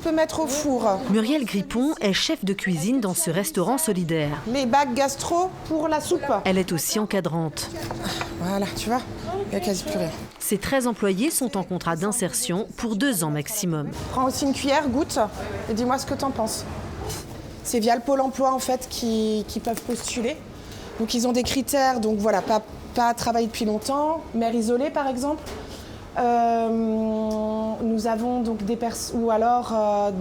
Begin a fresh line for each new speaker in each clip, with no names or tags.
On peut mettre au four.
Muriel Grippon est chef de cuisine dans ce restaurant solidaire.
Les bacs gastro pour la soupe.
Elle est aussi encadrante.
Voilà, tu vois, il n'y a quasi plus rien.
Ces 13 employés sont en contrat d'insertion pour 2 ans maximum.
Prends aussi une cuillère, goûte et dis-moi ce que t'en penses. C'est via le Pôle emploi en fait qui peuvent postuler. Donc ils ont des critères, donc voilà, pas travailler depuis longtemps, mère isolée par exemple. Nous avons donc des personnes ou alors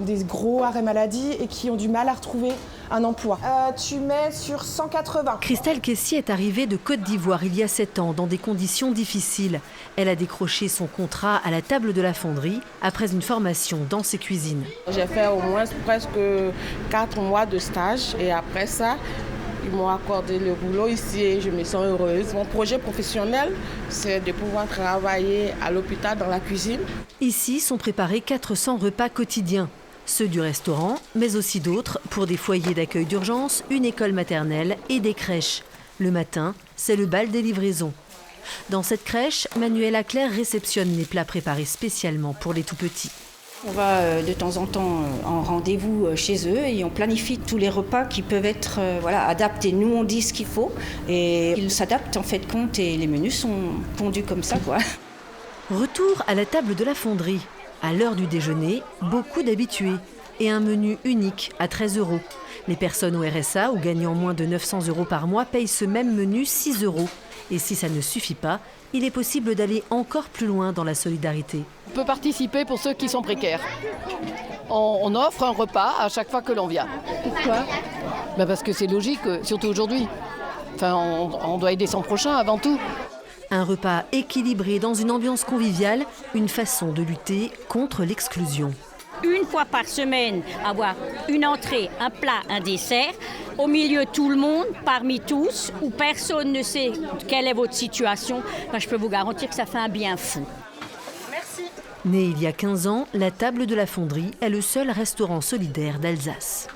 des gros arrêts maladie et qui ont du mal à retrouver un emploi. Tu mets sur 180.
Christelle Caissier est arrivée de Côte d'Ivoire il y a 7 ans dans des conditions difficiles. Elle a décroché son contrat à la table de la fonderie après une formation dans ses cuisines.
J'ai fait au moins presque 4 mois de stage et après ça, ils m'ont accordé le boulot ici et je me sens heureuse. Mon projet professionnel, c'est de pouvoir travailler à l'hôpital dans la cuisine.
Ici sont préparés 400 repas quotidiens. Ceux du restaurant, mais aussi d'autres pour des foyers d'accueil d'urgence, une école maternelle et des crèches. Le matin, c'est le bal des livraisons. Dans cette crèche, Manuela Claire réceptionne les plats préparés spécialement pour les tout-petits.
On va de temps en temps en rendez-vous chez eux et on planifie tous les repas qui peuvent être adaptés. Nous, on dit ce qu'il faut et ils s'adaptent en fait compte et les menus sont pondus comme ça, quoi.
Retour à la table de la fonderie. À l'heure du déjeuner, beaucoup d'habitués et un menu unique à 13 €. Les personnes au RSA ou gagnant moins de 900 € par mois payent ce même menu 6 €. Et si ça ne suffit pas, il est possible d'aller encore plus loin dans la solidarité.
On peut participer pour ceux qui sont précaires. On offre un repas à chaque fois que l'on vient.
Pourquoi ?
Parce que c'est logique, surtout aujourd'hui. Enfin, on doit aider son prochain avant tout.
Un repas équilibré dans une ambiance conviviale, une façon de lutter contre l'exclusion.
Une fois par semaine, avoir une entrée, un plat, un dessert, au milieu tout le monde, parmi tous, où personne ne sait quelle est votre situation, je peux vous garantir que ça fait un bien fou.
Née il y a 15 ans, la table de la fonderie est le seul restaurant solidaire d'Alsace.